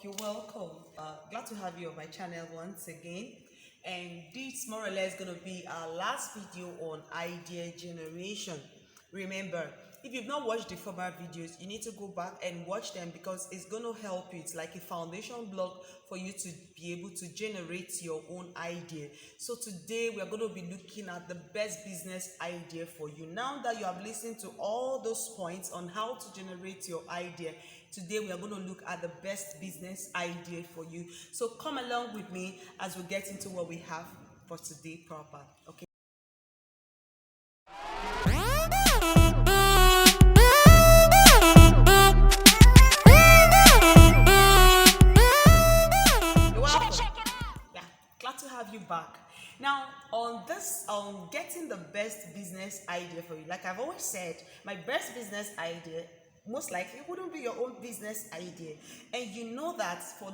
You're welcome. Glad to have you on my channel once again. And this more or less going to be our last video on idea generation. Remember, if you've not watched the former videos, you need to go back and watch them because it's going to help you. It's like a foundation block for you to be able to generate your own idea. So today we are going to be looking at the best business idea for you. Now that you have listened to all those points on how to generate your idea, today we are going to look at the best business idea for you. So come along with me as we get into what we have for today proper. Okay. Glad to have you back. Now, on this, on getting the best business idea for you, like I've always said, my best business idea most likely wouldn't be your own business idea, and you know that for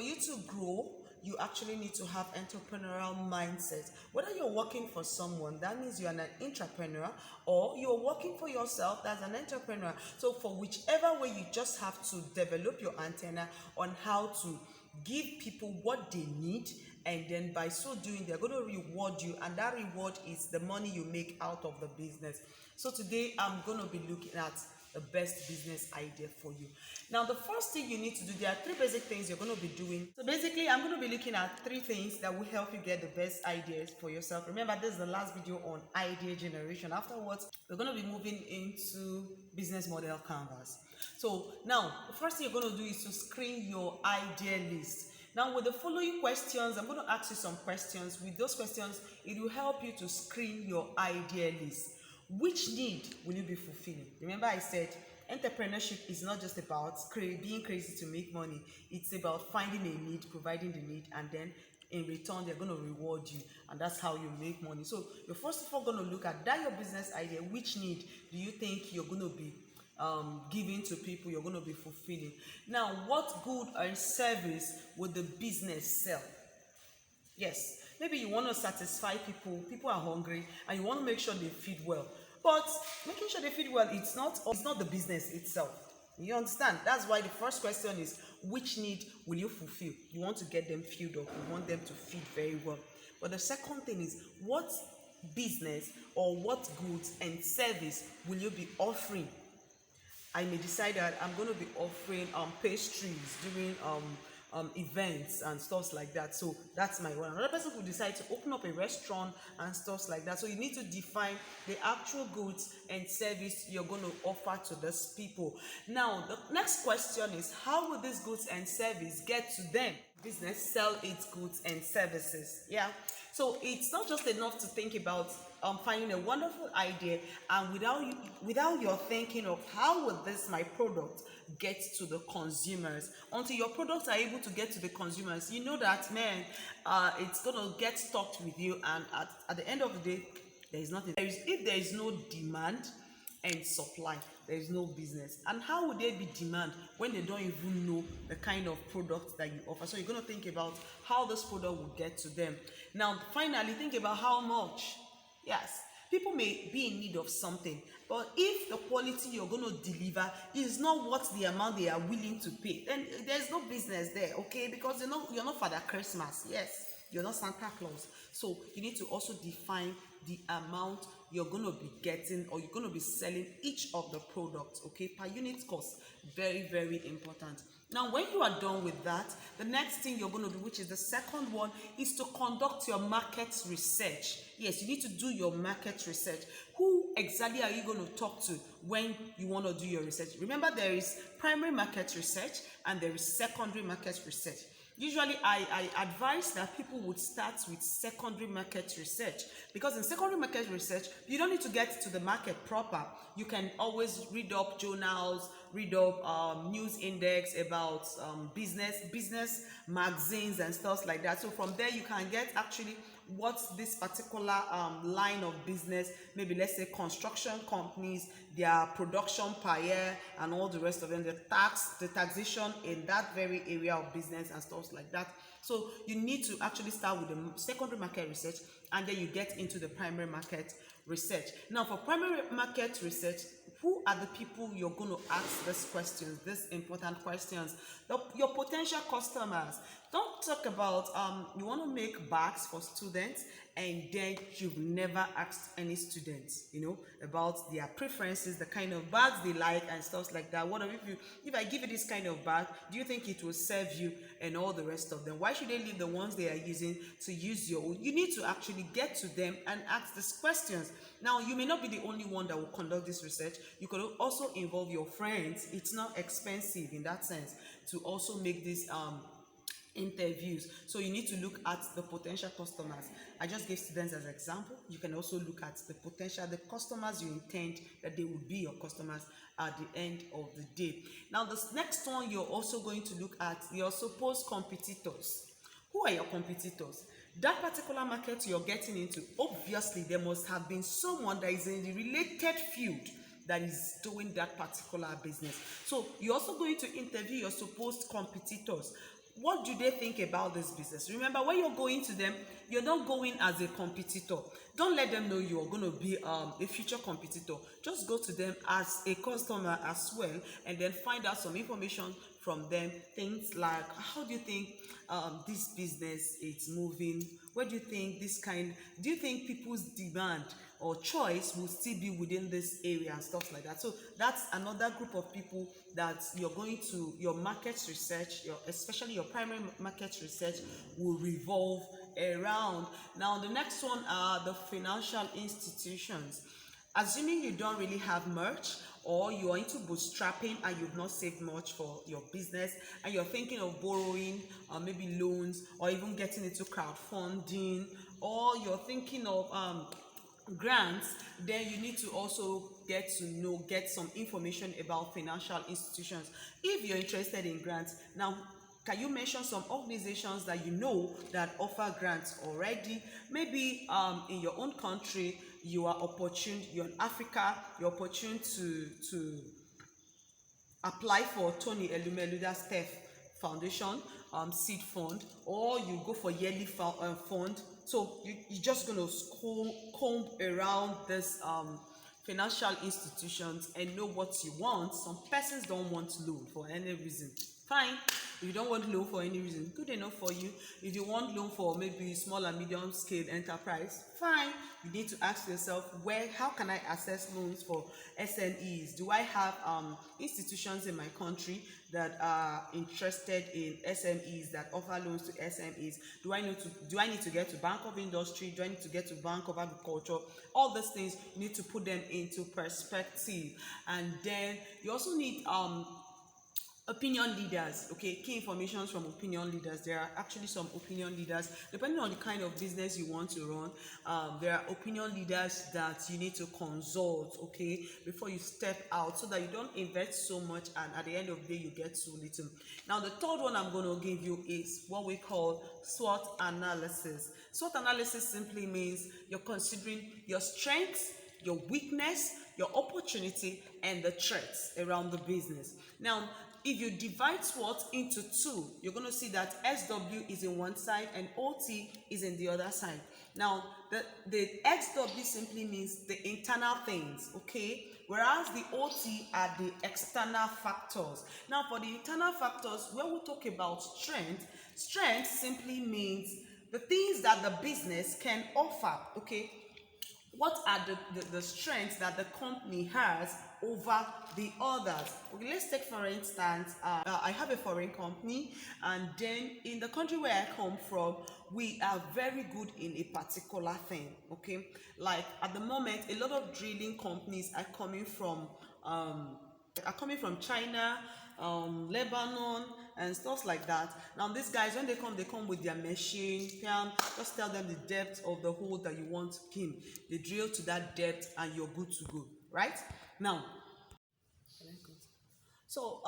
you to grow, you actually need to have entrepreneurial mindset. Whether you're working for someone, that means you're an entrepreneur, or you're working for yourself, that's an entrepreneur. So for whichever way, you just have to develop your antenna on how to give people what they need, and then by so doing they're going to reward you, and that reward is the money you make out of the business. So today I'm going to be looking at the best business idea for you. Now, the first thing you need to do, there are three basic things you're going to be doing. So basically I'm going to be looking at three things that will help you get the best ideas for yourself. Remember, this is the last video on idea generation. Afterwards, we're going to be moving into business model canvas. So now the first thing you're going to do is to screen your idea list. Now, with the following questions, I'm going to ask you some questions. With those questions, it will help you to screen your idea list. Which need will you be fulfilling? Remember, I said entrepreneurship is not just about being crazy to make money. It's about finding a need, providing the need, and then in return they're going to reward you, and that's how you make money. So you're first of all going to look at that your business idea. Which need do you think you're going to be giving to people, you're going to be fulfilling? Now, what good or service would the business sell? Yes, maybe you want to satisfy people. People are hungry and you want to make sure they feed well. But making sure they feed well, it's not the business itself. You understand? That's why the first question is, which need will you fulfill? You want to get them filled up. You want them to feed very well. But the second thing is, what business or what goods and service will you be offering? I may decide that I'm going to be offering pastries during events and stuff like that. So that's my one. Another person could decide to open up a restaurant and stuff like that. So you need to define the actual goods and service you're going to offer to these people. Now, the next question is, how will these goods and service get to them? Business sell its goods and services. Yeah. So it's not just enough to think about finding a wonderful idea, and without your thinking of how will this my product get to the consumers. Until your products are able to get to the consumers, you know that, man, it's gonna get stuck with you, and at the end of the day, there is nothing. If there is no demand and supply, there is no business. And how would there be demand when they don't even know the kind of product that you offer? So you're going to think about how this product will get to them. Now, finally, think about how much. Yes, people may be in need of something, but if the quality you're going to deliver is not what the amount they are willing to pay, then there's no business there, okay? Because you're not Father Christmas. Yes, you're not Santa Claus. So you need to also define the amount you're going to be getting, or you're going to be selling each of the products, okay, per unit cost. Very, very important. Now, when you are done with that, the next thing you're going to do, which is the second one, is to conduct your market research. Yes, you need to do your market research. Who exactly are you going to talk to when you want to do your research? Remember, there is primary market research and there is secondary market research. Usually, I advise that people would start with secondary market research, because in secondary market research, you don't need to get to the market proper. You can always read up journals, read up news index about business magazines and stuff like that. So from there, you can get actually what's this particular line of business, maybe let's say construction companies, their production per year and all the rest of them, the taxation in that very area of business and stuff like that. So you need to actually start with the secondary market research, and then you get into the primary market research. Now, for primary market research, Who are the people you're going to ask these questions, these important questions? Your potential customers. Don't talk about you want to make bags for students and then you've never asked any students, about their preferences, the kind of bags they like and stuff like that. What if I give you this kind of bag, do you think it will serve you and all the rest of them? Why should they leave the ones they are using to use your own? You need to actually get to them and ask these questions. Now, you may not be the only one that will conduct this research. You could also involve your friends. It's not expensive in that sense to also make these interviews. So you need to look at the potential customers. I just gave students as an example. You can also look at the customers you intend that they will be your customers at the end of the day. Now, this next one you're also going to look at your supposed competitors. Who are your competitors? That particular market you're getting into, obviously there must have been someone that is in the related field that is doing that particular business. So you're also going to interview your supposed competitors. What do they think about this business? Remember, when you're going to them, you're not going as a competitor. Don't let them know you're going to be a future competitor. Just go to them as a customer as well, and then find out some information from them. Things like, how do you think this business is moving? Where do you think do you think people's demand or choice will still be within this area and stuff like that? So that's another group of people that you're going to, your market research, especially your primary market research will revolve around. Now, the next one are the financial institutions. Assuming you don't really have much, or you are into bootstrapping and you've not saved much for your business, and you're thinking of borrowing maybe loans, or even getting into crowdfunding, or you're thinking of grants, then you need to also get some information about financial institutions. If you're interested in grants, now can you mention some organizations that you know that offer grants already? Maybe in your own country you're in Africa, you're opportune to apply for Tony Elumeluda Steph Foundation seed fund, or you go for yearly fund. So you're just going to comb around this financial institutions and know what you want. Some persons don't want loan for any reason. Fine. If you don't want loan for any reason, good enough for you. If you want loan for maybe small and medium scale enterprise, fine. You need to ask yourself, how can I access loans for SMEs? Do I have institutions in my country that are interested in SMEs, that offer loans to SMEs? Do I need to get to Bank of Industry? Do I need to get to Bank of Agriculture? All these things, you need to put them into perspective. And then you also need opinion leaders. Okay, key information from opinion leaders. There are actually some opinion leaders, depending on the kind of business you want to run. There are opinion leaders that you need to consult, okay, before you step out, so that you don't invest so much and at the end of the day you get so little. Now, the third one I'm going to give you is what we call SWOT analysis. SWOT analysis simply means you're considering your strengths, your weakness, your opportunity, and the threats around the business. Now, if you divide SWOT into two, you're going to see that SW is in one side and OT is in the other side. Now, the XW simply means the internal things, okay? Whereas the OT are the external factors. Now, for the internal factors, when we talk about strength simply means the things that the business can offer, okay? What are the strengths that the company has over the others? Okay, let's take for instance, I have a foreign company, and then in the country where I come from, we are very good in a particular thing, okay? Like at the moment, a lot of drilling companies are coming from China, Lebanon, and stuff like that. Now these guys, when they come with their machine. Just tell them the depth of the hole that you want to pin. They drill to that depth and you're good to go, right? Now, so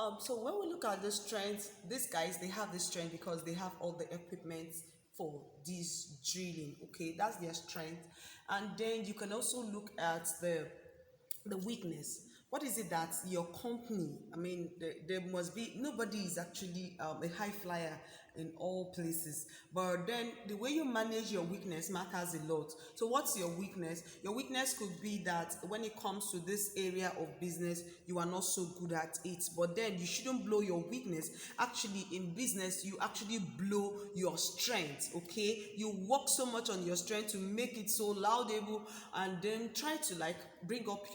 when we look at the strength, these guys, they have the strength because they have all the equipment for this drilling, okay? That's their strength. And then you can also look at the weakness. what is it that your company, I mean, there must be, nobody is actually a high flyer in all places, but then the way you manage your weakness matters a lot. So what's your weakness? Your weakness could be that when it comes to this area of business, you are not so good at it, but then you shouldn't blow your weakness. Actually, in business, you actually blow your strength. Okay, you work so much on your strength to make it so laudable, and then try to like bring up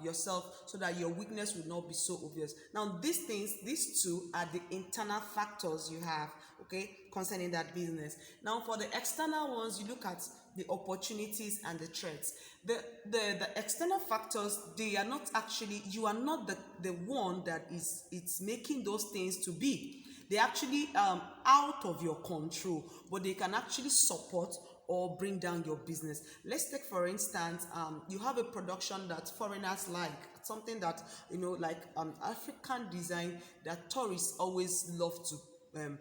yourself so that your weakness will not be so obvious. Now these two are the internal factors you have, okay, concerning that business. Now for the external ones, you look at the opportunities and the threats. The external factors, they are not actually, you are not the one that is it's making those things to be. They actually out of your control, but they can actually support or bring down your business. Let's take for instance, you have a production that foreigners like, something that like African design that tourists always love to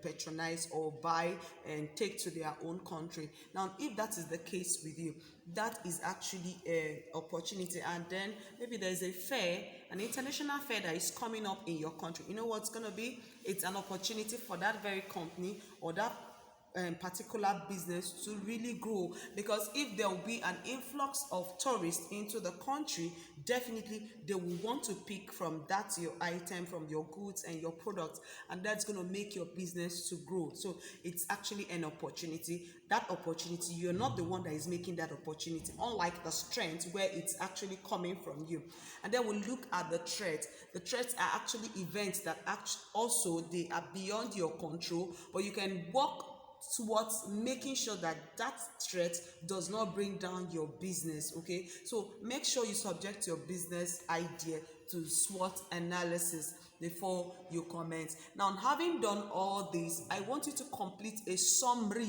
patronize or buy and take to their own country. Now if that is the case with you, that is actually an opportunity. And then maybe there's a fair, an international fair that is coming up in your country. You know what's going to be? It's an opportunity for that very company or that particular business to really grow, because if there will be an influx of tourists into the country, definitely they will want to pick from that your item, from your goods and your products, and that's going to make your business to grow. So it's actually an opportunity. That opportunity, you're not the one that is making that opportunity, unlike the strength where it's actually coming from you. And then we'll look at the threats. The threats are actually events that also they are beyond your control, but you can work towards making sure that that threat does not bring down your business. Okay, so make sure you subject your business idea to SWOT analysis before you comment. Now, having done all this, I want you to complete a summary.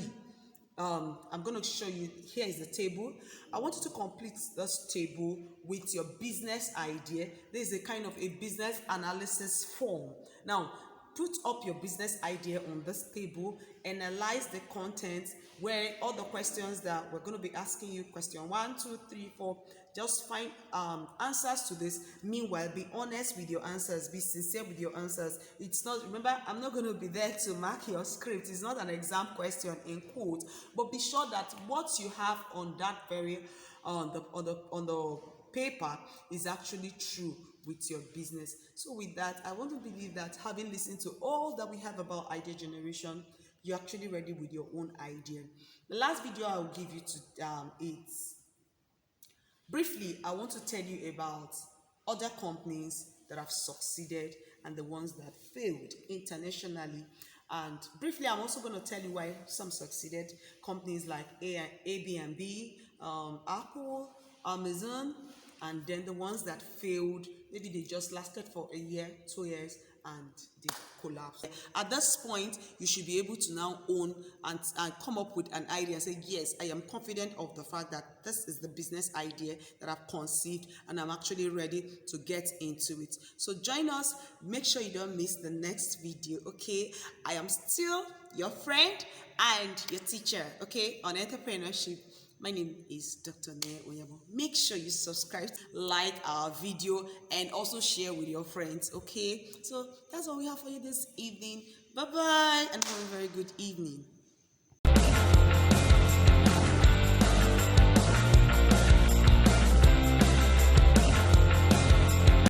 I'm going to show you, here is the table. I want you to complete this table with your business idea. This is a kind of a business analysis form. Now put up your business idea on this table, analyze the content, where all the questions that we're going to be asking you, question 1, 2, 3, 4, just find answers to this. Meanwhile, be honest with your answers, be sincere with your answers. It's not, remember, I'm not going to be there to mark your script. It's not an exam question in quote, but be sure that what you have on that very on the paper is actually true with your business. So with that, I want to believe that having listened to all that we have about idea generation, you're actually ready with your own idea. The last video I will give you to is briefly, I want to tell you about other companies that have succeeded and the ones that failed internationally. And briefly, I'm also going to tell you why some succeeded. Companies like Airbnb, Apple, Amazon, and then the ones that failed, maybe they just lasted for a year, 2 years, and they collapsed. At this point, you should be able to now own and come up with an idea and say, yes, I am confident of the fact that this is the business idea that I've conceived and I'm actually ready to get into it. So join us. Make sure you don't miss the next video, okay? I am still your friend and your teacher, okay, on entrepreneurship. My name is Dr. Ne Oyabo. Make sure you subscribe, like our video, and also share with your friends, okay? So that's all we have for you this evening. Bye-bye, and have a very good evening.